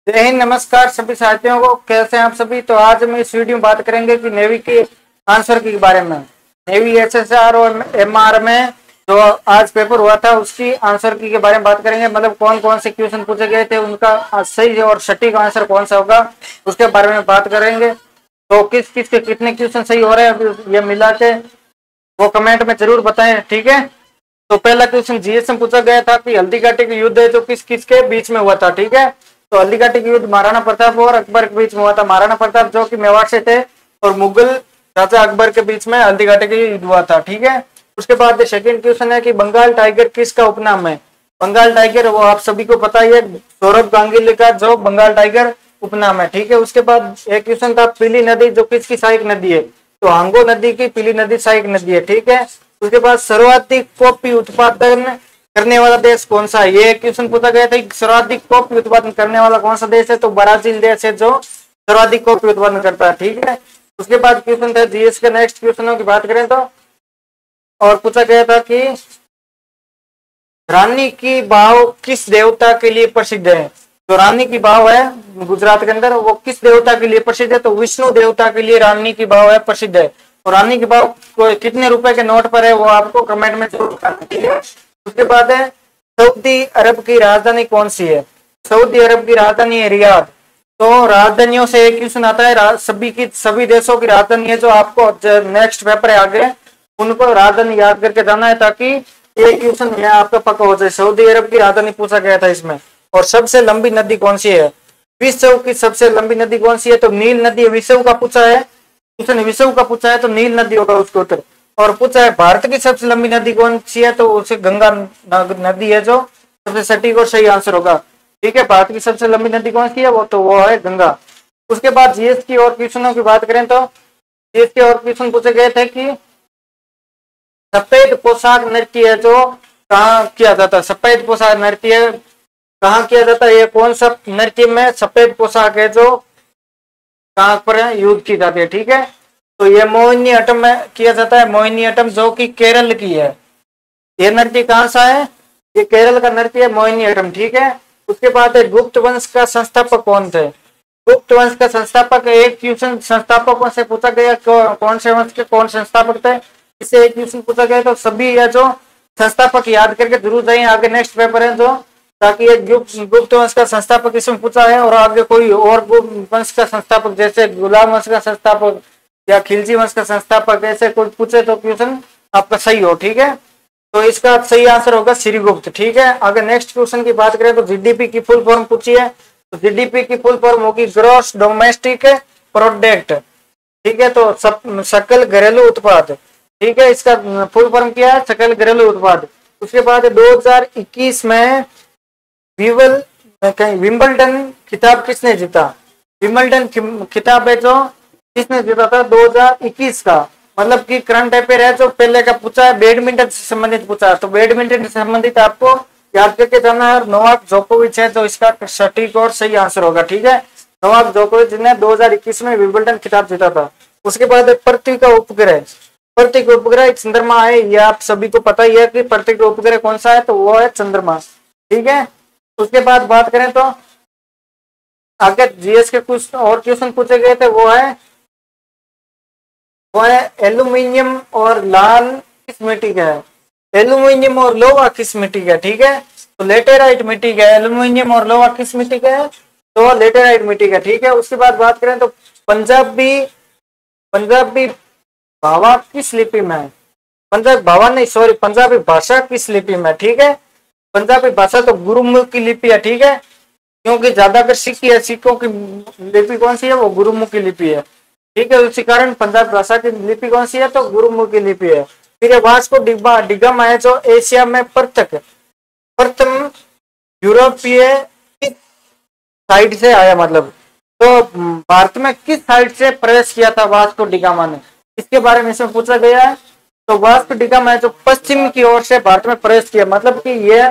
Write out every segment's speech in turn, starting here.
जय हिंद, नमस्कार सभी साथियों को। कैसे हैं आप सभी। तो आज हम इस वीडियो में बात करेंगे कि नेवी के आंसर के बारे में। नेवी एसएसआर और एमआर में जो आज पेपर हुआ था उसकी आंसर की के बारे में बात करेंगे। मतलब कौन कौन से क्वेश्चन पूछे गए थे, उनका सही और सटीक आंसर कौन सा होगा उसके बारे में बात करेंगे। तो किस किस के कितने क्वेश्चन सही हो रहे हैं ये मिला के वो कमेंट में जरूर बताएं, ठीक है। तो पहला क्वेश्चन जीएस में पूछा गया था कि हल्दी घाटी का युद्ध है जो किस किस के बीच में हुआ था, ठीक है। तो हल्दी घाटी का युद्ध महाराणा प्रताप और अकबर के बीच में हुआ था। महाराणा प्रताप जो कि मेवाड़ से थे और मुगल राजा अकबर के बीच में हल्दी घाटी का युद्ध हुआ था, ठीक है। उसके बाद सेकंड क्वेश्चन है कि बंगाल टाइगर किसका उपनाम है। बंगाल टाइगर वो आप सभी को पता ही है, सौरभ गांगुली का जो बंगाल टाइगर उपनाम है, ठीक है। उसके बाद एक क्वेश्चन था पीली नदी जो किसकी सहायक नदी है। तो हांगो नदी की पीली नदी सहायक नदी है, ठीक है। उसके बाद सर्वाधिक कॉफी उत्पादन करने वाला देश कौन सा है। ये क्वेश्चन पूछा गया था कि सर्वाधिक कॉफी उत्पादन करने वाला कौन सा देश है। तो ब्राजील देश है जो सर्वाधिक कॉफी उत्पादन करता है, ठीक है। उसके बाद क्वेश्चन था जीएस के नेक्स्ट क्वेश्चनों की बात करें तो और पूछा गया था कि रानी की वाव किस देवता के लिए प्रसिद्ध है। तो रानी की वाव है गुजरात के अंदर, वो किस देवता के लिए प्रसिद्ध है। तो विष्णु देवता के लिए रानी की वाव है प्रसिद्ध है। और रानी की वाव कितने रुपए के नोट पर है वो आपको कमेंट में जरूर बताना। उसके बाद है सऊदी अरब की राजधानी कौन सी है। सऊदी अरब की राजधानी है रियाद। तो राजधानियों से एक क्वेश्चन आता है, सभी देशों की राजधानी है जो आपको नेक्स्ट पेपर है आगे उनको राजधानी याद करके जाना है ताकि एक क्वेश्चन है आपका पक्का हो जाए। सऊदी अरब की राजधानी पूछा गया था इसमें। और सबसे लंबी नदी कौन सी है। विश्व की सबसे लंबी नदी कौन सी है। तो नील नदी विश्व का पूछा है, क्वेश्चन विश्व का पूछा है तो नील नदी होगा उसके उत्तर। और पूछा है भारत की सबसे लंबी नदी कौन सी है तो उसे गंगा नदी है जो सबसे सटीक और सही आंसर होगा, ठीक है। भारत की सबसे लंबी नदी कौन सी है वो है गंगा। उसके बाद जीएस की और क्वेश्चनों की बात करें तो जीएस के और क्वेश्चन पूछे गए थे कि सफेद पोशाक नृत्य है जो कहाँ किया जाता है। सफेद पोशाक नृत्य कहाँ किया जाता है। ये कौन सा नृत्य में सफेद पोशाक है जो कहाँ पर यूज की जाती है, ठीक है। तो ये मोहिनीअट्टम में किया जाता है। मोहिनीअट्टम जो कि केरल की है। ये नृत्य कहाँ सा है, ये केरल का नृत्य है मोहिनीअट्टम, ठीक है। उसके बाद गुप्त वंश का संस्थापक कौन थे। गुप्त वंश का संस्थापक एक क्वेश्चन संस्थापकों से पूछा गया कौन से वंश के कौन संस्थापक थे, इससे एक क्वेश्चन पूछा गया। तो सभी ये जो संस्थापक याद करके जरूर जाइए, आगे नेक्स्ट पेपर है जो ताकि एक गुप्त वंश का संस्थापक इसमें पूछा है और आगे कोई और गुप्त वंश का संस्थापक जैसे गुलाम वंश का संस्थापक या खिलजी वंश का संस्थापक ऐसे कोई पूछे तो क्वेश्चन आपका सही हो, ठीक है। तो इसका सही आंसर होगा श्रीगुप्त, ठीक है। अगर नेक्स्ट क्वेश्चन की बात करें तो जीडीपी की फुल फॉर्म पूछी है। तो जीडीपी की फुल फॉर्म होगी ग्रॉस डोमेस्टिक प्रोडक्ट, ठीक है। तो सकल घरेलू उत्पाद, ठीक है। इसका फुल फॉर्म क्या है, सकल घरेलू उत्पाद। उसके बाद 2021 में विंबलडन खिताब किसने जीता। विंबलडन खिताब है जो किसने जीता था 2021 का। मतलब कि करंट अफेयर है जो पहले का पूछा है, बैडमिंटन से संबंधित पूछा है। तो बैडमिंटन से संबंधित आपको याद करके जाना है। नोवाक जोकोविच है तो इसका सटीक और सही आंसर होगा, ठीक है। नोवाक जोकोविच ने 2021 में विंबलडन खिताब जीता था। उसके बाद पृथ्वी का उपग्रह, पृथ्वी का उपग्रह चंद्रमा है। ये आप सभी को पता ही है कि पृथ्वी का उपग्रह कौन सा है तो वो है चंद्रमा, ठीक है। उसके बाद बात करें तो आगे जीएस के कुछ और क्वेश्चन पूछे गए थे वो है एल्यूमिनियम और लाल किस मिट्टी का है। एल्यूमिनियम और लोहा किस मिट्टी का है, ठीक है। तो लेटेराइट मिट्टी का है। एल्यूमिनियम और लोहा किस मिट्टी का है तो लेटेराइट मिट्टी का, ठीक है। उसके बाद बात करें तो पंजाबी भावा किस लिपि में है। पंजाबी भाषा किस लिपि में, ठीक है। पंजाबी भाषा तो गुरुमुखी लिपि है, ठीक है। क्योंकि ज्यादातर सिक्की है, सिक्कों की लिपि कौन सी है वो गुरुमुखी लिपि है, ठीक है। उसी कारण पंजाबी भाषा की लिपि कौन सी है तो गुरुमुखी लिपि है। फिर वास्को डिगामा है जो एशिया में प्रथम यूरोपीय किस साइड से आया। मतलब तो भारत में किस साइड से प्रवेश किया था वास्को डिगामा ने, इसके बारे में इसमें पूछा गया है। तो वास्को डिगामा है जो पश्चिम की ओर से भारत में प्रवेश किया। मतलब कि ये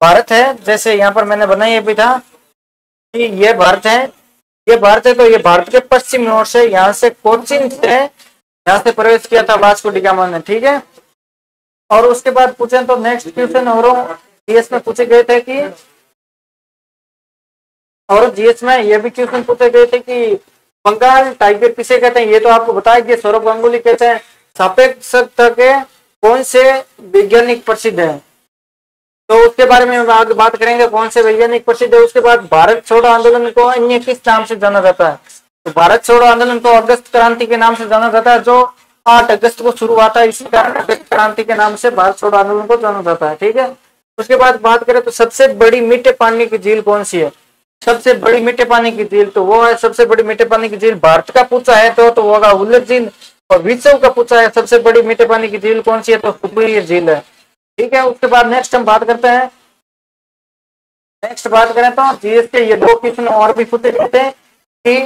भारत है, जैसे यहाँ पर मैंने बनाई भी था कि ये भारत है तो ये भारत के पश्चिम ओर से यहाँ से कोचीन से यहाँ से प्रवेश किया था वास्को डिगामा ने, ठीक है। और उसके बाद पूछे तो नेक्स्ट क्वेश्चन और जीएस में पूछे गए थे कि और जीएस में ये भी क्वेश्चन पूछे गए थे कि बंगाल टाइगर किसे कहते हैं, ये तो आपको बताया कि सौरभ गांगुली कहते हैं। सापेक्षता के कौन से वैज्ञानिक प्रसिद्ध है, तो उसके बारे में हम आगे बात करेंगे, कौन से वैज्ञानिक प्रसिद्ध है। उसके बाद भारत छोड़ो आंदोलन को अन्य किस नाम से जाना जाता है, तो भारत छोड़ो आंदोलन को अगस्त क्रांति के नाम से जाना जाता है, जो 8 अगस्त को शुरू हुआ था, इसी कारण अगस्त क्रांति के नाम से भारत छोड़ो आंदोलन को जाना जाता है। ठीक है, उसके बाद बात करें तो सबसे बड़ी मीठे पानी की झील कौन सी है, सबसे बड़ी मीठे पानी की झील तो वो है, सबसे बड़ी मीठे पानी की झील भारत का पूछा है तो वो होगा उल्लर झील, और विश्व का पूछा है सबसे बड़ी मीठे पानी की झील कौन सी है, तो सुपीरियर झील है। ठीक है, उसके बाद नेक्स्ट हम बात करते हैं, नेक्स्ट बात करें तो जीएस के ये 2 क्वेश्चन और भी पूछे जाते हैं कि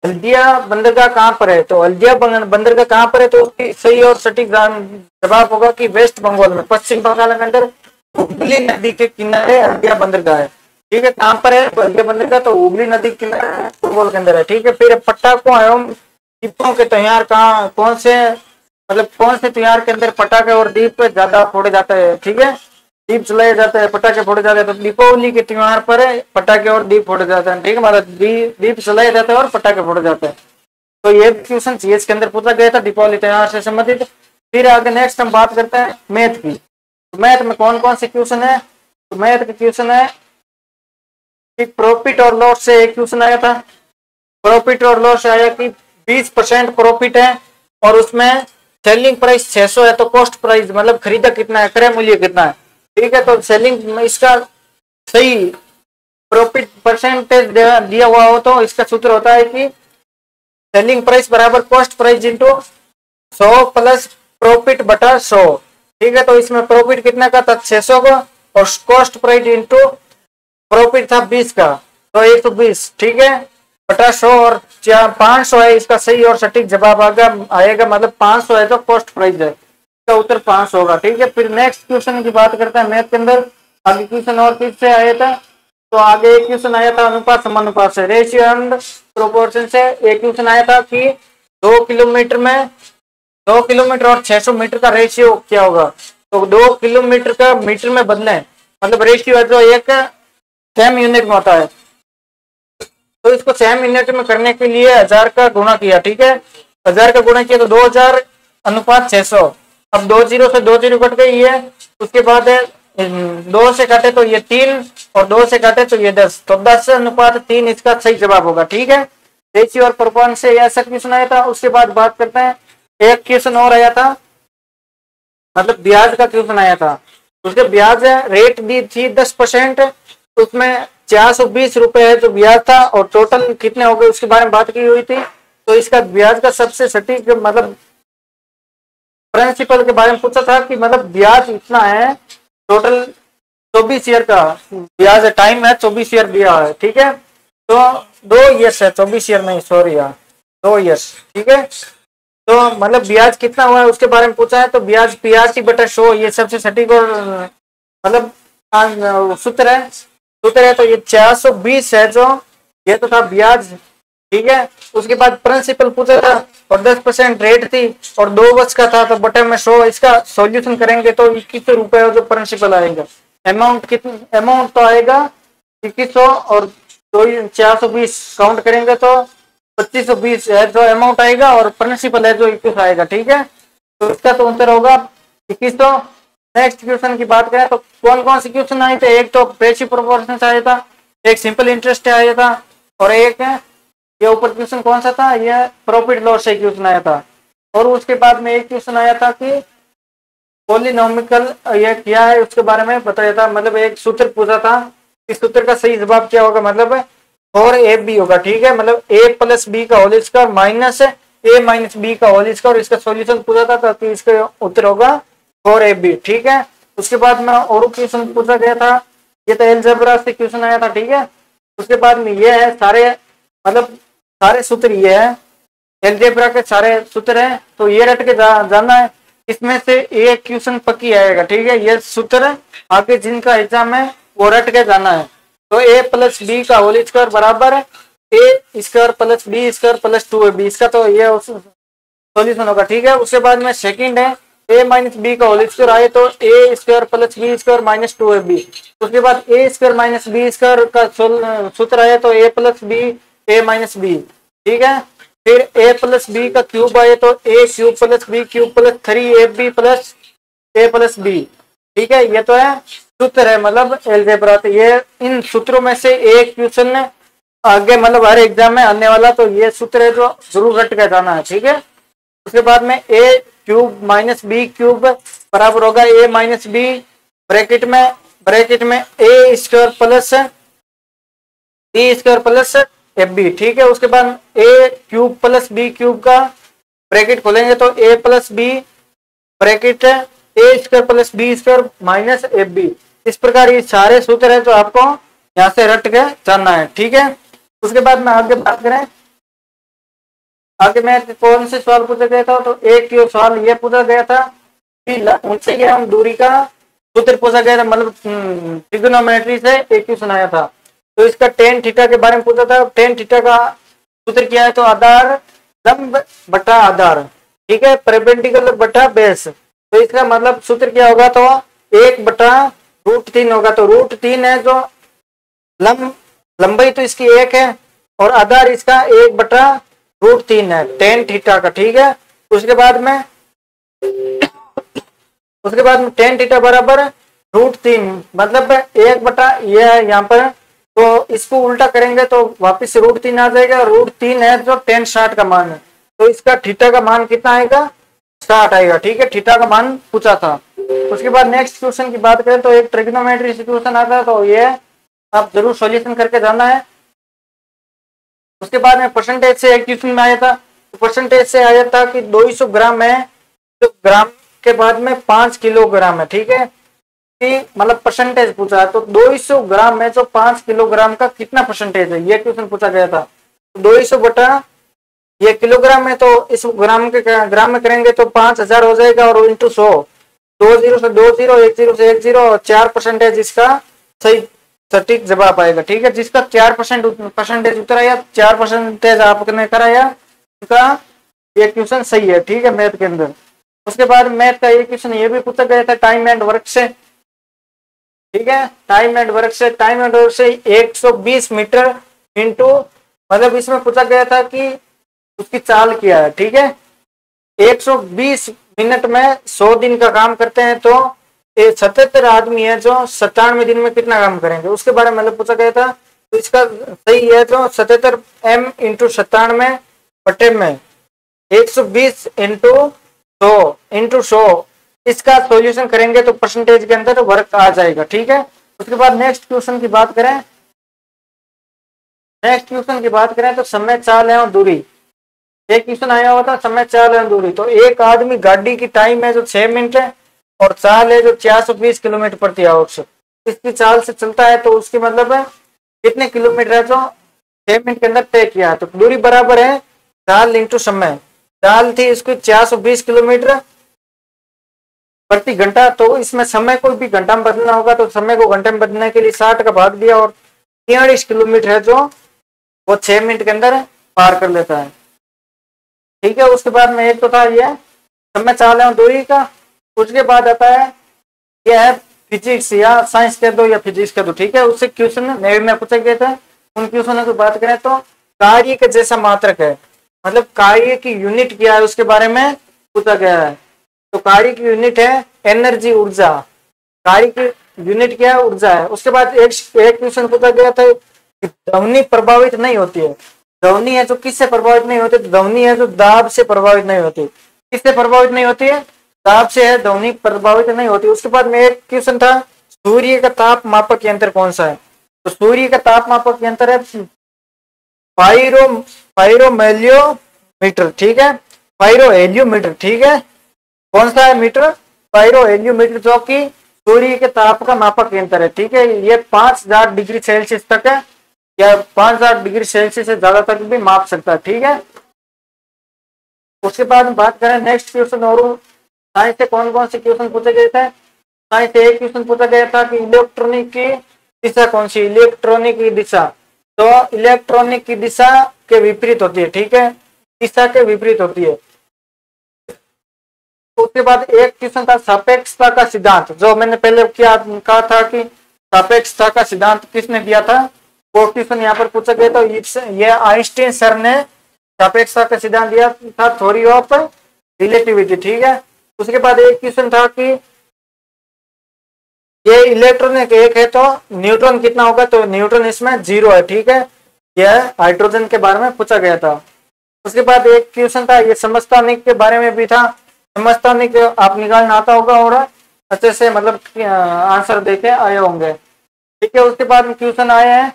हल्दिया बंदरगाह कहाँ पर है, तो हल्दिया बंदरगाह कहाँ पर है, तो उसकी सही और सटीक जवाब होगा कि वेस्ट बंगाल में, पश्चिम बंगाल के अंदर हुगली नदी के किनारे हल्दिया बंदरगाह है। ठीक है, कहाँ पर है हल्दिया बंदरगाह, तो हुगली नदी के किनारे बंगाल के अंदर है। ठीक है, फिर पटाखों एवं दीपों के त्योहार कहाँ, कौन से मतलब कौन से त्योहार के अंदर पटाखे और दीप ज्यादा फोड़े जाते हैं। ठीक है, दीप जलाए जाते हैं, पटाखे फोड़े जाते हैं, तो दीपावली के त्योहार पर पटाखे और दीप फोड़े जाते हैं। ठीक है, मतलब दीप जलाए जाते हैं और पटाखे फोड़े जाते हैं। तो ये क्वेश्चन जीएस के अंदर पूछा गया था दीपावली त्योहार से संबंधित। फिर आगे नेक्स्ट हम बात करते हैं मैथ की, तो मैथ में कौन कौन से क्वेश्चन है, तो मैथ का क्वेश्चन है कि प्रॉफिट और लॉस से एक क्वेश्चन आया था, प्रॉफिट और लॉस आया कि 20% प्रॉफिट है और उसमें सेलिंग प्राइस 600 है, तो कॉस्ट प्राइस मतलब खरीदा कितना है, क्रय मूल्य कितना है। ठीक है, तो सेलिंग में इसका सही प्रॉफिट परसेंटेज दिया हुआ हो तो इसका सूत्र होता है कि सेलिंग प्राइस बराबर cost price into 100 plus profit बटा 100। ठीक है, तो इसमें प्रॉफिट कितना का था 600 का, और कॉस्ट प्राइस इंटू प्रॉफिट था 20 का, तो 120। ठीक है, बटा 100 और 500 है, इसका सही और सटीक जवाब आएगा मतलब 500 है तो कॉस्ट प्राइस है, इसका उत्तर 500 होगा। ठीक है, फिर नेक्स्ट क्वेश्चन की बात करते हैं मैथ के अंदर। आगे क्वेश्चन और किससे आया था, तो आगे एक क्वेश्चन आया था अनुपात समानुपात से, रेशियो एंड प्रोपोर्शन से। एक क्वेश्चन आया था कि 2 किलोमीटर में 2 किलोमीटर और 600 मीटर का रेशियो क्या होगा, तो 2 किलोमीटर का मीटर में बदले मतलब रेशियो है जो एक सेम यूनिट में होता है, तो इसको सेम यूनिट में करने के लिए 1000 का गुणा किया। ठीक है, 1000 का गुणा किया तो 2000 अनुपात 600। अब 2 जीरो से 2 जीरो कट गई है, उसके बाद 2 से काटे तो ये 3 और 2 से काटे तो ये 10, तो 10 अनुपात 3 इसका सही जवाब होगा। ठीक है, रेशियो और प्रोपोर्शन से ऐसा क्वेश्चन आया था। उसके बाद बात करते हैं एक क्वेश्चन और आया था, मतलब ब्याज का क्वेश्चन आया था, उसके ब्याज रेट दी थी 10%, तो उसमें 420 रुपए है जो ब्याज था और टोटल कितने हो गए उसके बारे में बात की हुई थी। तो इसका ब्याज का सबसे सटीक मतलब प्रिंसिपल के बारे में पूछा था कि मतलब ब्याज इतना है, टोटल 24 ईयर का ब्याज है, टाइम है 24 ईयर दिया है। ठीक है, तो 2 ईयर्स है, 24 ईयर नहीं सॉरी यार 2 ईयर्स। ठीक है, तो मतलब ब्याज कितना हुआ है उसके बारे में पूछा है, तो ब्याज 85/100 ये सबसे सटीक और मतलब सूत्र है, तो ये 420 है जो ये तो था ब्याज। ठीक है, उसके बाद प्रिंसिपल पूछा था और 10% रेट थी और 2 वर्ष का था, तो बटे में 100, इसका सॉल्यूशन करेंगे तो 2100 रुपए जो प्रिंसिपल आएगा। अमाउंट कितना, अमाउंट तो आएगा 2100 और 420 काउंट करेंगे तो 2520 है जो अमाउंट आएगा, और प्रिंसिपल है जो 21 आएगा। ठीक है, तो इसका तो उत्तर होगा 2100। नेक्स्ट क्वेश्चन की बात करें तो कौन कौन से क्वेश्चन आए थे, एक तो रेशियो प्रोपोर्शन से आया था, एक सिंपल इंटरेस्ट आया था, और एक ये ऊपर क्वेश्चन कौन सा था, ये प्रॉफिट लॉस से क्वेश्चन आया था। और उसके बाद में एक क्वेश्चन आया था कि पॉलिनोमिकल ये क्या है उसके बारे में बताया था, मतलब एक सूत्र पूछा था, इस सूत्र का सही जवाब क्या होगा, मतलब 4ab होगा। ठीक है, मतलब a प्लस बी का whole square minus a minus B का होल स्क्वायर, इसका सॉल्यूशन पूछा था तो इसका उत्तर होगा 4ab। ठीक है, उसके बाद में और क्वेश्चन पूछा गया था, ये तो अलजेब्रा से क्वेश्चन आया था। ठीक है, उसके बाद में ये है सारे मतलब सारे सूत्र ये है, अलजेब्रा के सारे सूत्र हैं, तो ये रट के जाना है, इसमें से एक क्वेश्चन पक्की आएगा। ठीक है, ये सूत्र आगे जिनका एग्जाम है वो रट के जाना है। तो a प्लस बी का होल स्क्वायर बराबर a square plus B square plus 2ab, इसका तो ये सॉल्यूशन होगा। ठीक है, उसके बाद में सेकंड है ए माइनस बी का होल स्क्वायर आए तो A square plus B square minus 2ab। उसके बाद A square minus B square का सूत्र आया तो A plus B A minus B, ठीक है। फिर ए प्लस बी का क्यूब आए तो A cube plus B cube plus 3ab plus A plus B, ठीक है। ये तो है सूत्र है, मतलब अलजेब्रा। तो ये इन सूत्रों में से एक क्वेश्चन आगे मतलब हर एग्जाम में आने वाला, तो ये सूत्र है जो जरूर रट के जाना है, ठीक है। उसके बाद में A cube minus B cube बराबर होगा ए माइनस बी ब्रैकेट में A square plus B square plus F B, ठीक है। उसके बाद A cube plus B cube का ब्रैकेट खोलेंगे तो A plus B bracket A square plus B square minus F B. इस प्रकार ये सारे सूत्र है जो आपको यहाँ से रट के जानना है, ठीक है। उसके बाद में आगे बात करें, आगे मैं कौन से सवाल पूछा गया था, तो एक सवाल ये पूछा गया था कि उनसे हम दूरी का सूत्र पूछा गया था, मतलब ट्रिग्नोमेट्री से एक क्वेश्चन आया था। तो इसका टेन थीटा के बारे में पूछा था। टेन थीटा का सूत्र क्या है, तो आधार लंब बटा आधार, ठीक है, परपेंडिकुलर बटा बेस। तो इसका मतलब सूत्र क्या होगा, तो 1/√3 होगा। तो √3 है जो लंबाई तो इसकी 1 है और आधार इसका 1/√3 है टेन थीटा का, ठीक है। उसके बाद में टेन थीटा बराबर √3 मतलब 1 ये है यहाँ पर, तो इसको उल्टा करेंगे तो वापिस से √3 आ जाएगा। √3 है जो टेन 60 का मान है, तो इसका थीटा का मान कितना आएगा, 60 आएगा, ठीक है। थीटा का मान पूछा था। उसके बाद नेक्स्ट क्वेश्चन की बात करें तो एक ट्रिग्नोमेट्री क्वेश्चन आता है, तो ये आप जरूर सॉल्यूशन करके जाना है। उसके बाद में परसेंटेज से एक क्वेश्चन में आया था, तो परसेंटेज से आया था कि 200 ग्राम है, तो ग्राम के बाद में 5 किलोग्राम है, ठीक है, कि मतलब परसेंटेज पूछा है। तो 200 ग्राम में जो 5 किलोग्राम का कितना परसेंटेज है, ये क्वेश्चन पूछा गया था। 200 बटा ये किलोग्राम में, तो इस ग्राम में करेंगे तो 5000 हो जाएगा और इंटू 100, 2 0 से 2 0, 1 0 से 1 0 और 4% इसका सही सटीक जवाब आएगा, ठीक है। जिसका 4% उत्तर आया, 4% आपने कराया, उसका ये क्वेश्चन सही है, ठीक है, मैथ के अंदर। उसके बाद मैथ का ये क्वेश्चन ये भी पूछा गया था टाइम एंड वर्क से, ठीक है। टाइम एंड वर्क से 120 मीटर इंटू, मतलब इसमें पूछा गया था कि उसकी चाल क्या है, ठीक है। 120 मिनट में 100 दिन का काम करते हैं, तो 77 आदमी है जो 97 दिन में कितना काम करेंगे, उसके बारे में मतलब पूछा गया था। तो इसका सही है जो 77 m इंटू 97 बटे में 120 इंटू 100 इसका सॉल्यूशन करेंगे तो परसेंटेज के अंदर वर्क आ जाएगा, ठीक है। उसके बाद नेक्स्ट क्वेश्चन की बात करें तो समय, चाल एवं दूरी। एक क्वेश्चन आया हुआ था समय, चाल एवं दूरी। तो एक आदमी गाड़ी की टाइम है जो 6 मिनट है और चाल है जो 420 किलोमीटर प्रति आवर इसकी चाल से चलता है, तो उसकी मतलब है कितने किलोमीटर है जो 6 मिनट के अंदर तय किया। तो दूरी बराबर है चाल इंटू समय। चाल थी इसकी 420 किलोमीटर प्रति घंटा, तो इसमें समय को भी घंटा में बदलना होगा, तो समय को घंटे में बदलने के लिए 60 का भाग दिया और 43 किलोमीटर है जो वो 6 मिनट के अंदर पार कर लेता है, ठीक है। उसके बाद में एक तो था ये समय, चाल एवं दूरी का। उसके बाद आता है यह है फिजिक्स या साइंस कर दो या फिजिक्स कर दो, ठीक है। उससे क्वेश्चन नेवी में पूछे गए थे। उन क्वेश्चनों की बात करें तो कार्य के जैसा मात्रक है, मतलब कार्य की यूनिट क्या है उसके बारे में पूछा गया है। तो कार्य की यूनिट है एनर्जी, ऊर्जा। कार्य की यूनिट क्या है, ऊर्जा है। उसके बाद एक क्वेश्चन पूछा गया था कि ध्वनि प्रभावित नहीं होती है। ध्वनि है जो किससे प्रभावित नहीं होती, ध्वनि है जो दाब से प्रभावित नहीं होती। किससे प्रभावित नहीं होती है, ताप से है, ध्वनि प्रभावित नहीं होती। उसके बाद में एक क्वेश्चन था सूर्य का ताप मापक यंत्र कौन सा है। तो सूर्य का ताप मापक यंत्र है पायरोहेलियोमीटर, ठीक है, पायरोहेलियोमीटर, ठीक है। कौन सा है मीटर, पायरोहेलियोमीटर, जो कि सूर्य के ताप का मापक यंत्र है, ठीक है। ये 5000 डिग्री सेल्सियस तक है या 5000 डिग्री सेल्सियस से ज्यादा तक भी माप सकता है, ठीक है। उसके बाद बात करें नेक्स्ट क्वेश्चन, और साइंस से कौन कौन से क्वेश्चन पूछे गए थे। साइंस से एक क्वेश्चन पूछा गया था कि इलेक्ट्रॉनिक की दिशा कौन सी, इलेक्ट्रॉनिक की दिशा। तो इलेक्ट्रॉनिक की दिशा के विपरीत होती है, ठीक है, दिशा के विपरीत होती है। उसके बाद एक क्वेश्चन था सापेक्षता का सिद्धांत, जो मैंने पहले क्या कहा था कि सापेक्षता का सिद्धांत किसने दिया था, वो क्वेश्चन यहाँ पर पूछा गया। तो ये आइंस्टीन सर ने सापेक्षता का सिद्धांत दिया था, थ्योरी ऑफ रिलेटिविटी, ठीक है। उसके बाद एक क्वेश्चन था कि ये इलेक्ट्रॉन एक है तो न्यूट्रॉन कितना होगा, तो न्यूट्रॉन इसमें 0 है, ठीक है। यह हाइड्रोजन के बारे में पूछा गया था। उसके बाद एक क्वेश्चन था ये समस्थानिक के बारे में भी था, समस्थानिक आप निकालना आता होगा और अच्छे से मतलब आंसर देके आए होंगे, ठीक है। उसके बाद में क्वेश्चन आए हैं,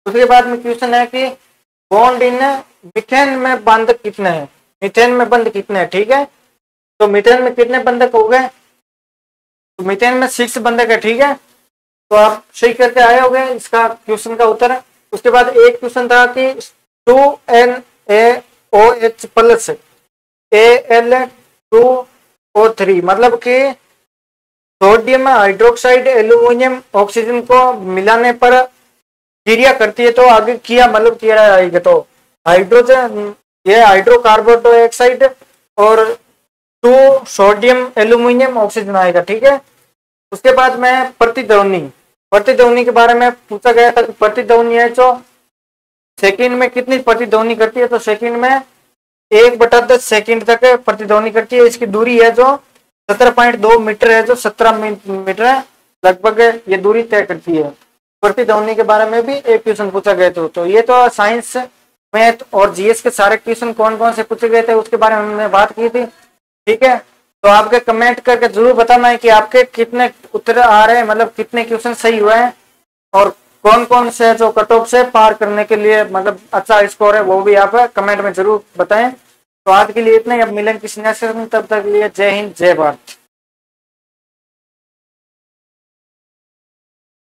उसके बाद में क्वेश्चन है कि बॉन्ड इन मीथेन में बंध कितने हैं, मीथेन में बंध कितने हैं, ठीक है। तो मीथेन में कितने बंधक हो गए, तो मीथेन में 6 बंधक है, ठीक है। तो आप सही करके आए होंगे इसका क्वेश्चन का उत्तर है। उसके बाद एक क्वेश्चन था कि 2NaOH प्लस Al2O3 मतलब कि सोडियम हाइड्रोक्साइड एल्यूमिनियम ऑक्सीजन को मिलाने पर क्रिया करती है, तो आगे किया मतलब किया आएगा, तो हाइड्रोजन ये हाइड्रोकार्बन डाइऑक्साइड और 2 सोडियम एल्यूमिनियम ऑक्सीजन आएगा, ठीक है। उसके बाद में प्रतिध्वनि के बारे में पूछा गया था। प्रतिध्वनि है जो सेकंड में कितनी प्रतिध्वनि करती है, तो सेकंड में 1/10 सेकंड तक प्रतिध्वनि करती है। इसकी दूरी है जो 17.2 मीटर है, जो 17 मीटर है लगभग ये दूरी तय करती है। प्रतिध्वनि के बारे में भी एक क्वेश्चन पूछा गया था। तो ये तो साइंस, मैथ और जीएस के सारे क्वेश्चन कौन कौन से पूछे गए थे उसके बारे में हमने बात की थी, ठीक है। तो आपके कमेंट करके जरूर बताना है कि आपके कितने उत्तर आ रहे हैं, मतलब कितने क्वेश्चन सही हुए हैं और कौन कौन से जो कट ऑफ से पार करने के लिए मतलब अच्छा स्कोर है, वो भी आप कमेंट में जरूर बताएं। तो आज के लिए इतना ही, अब मिलेंगे किसी नेक्स्ट, तब तक के लिए जय हिंद जय भारत।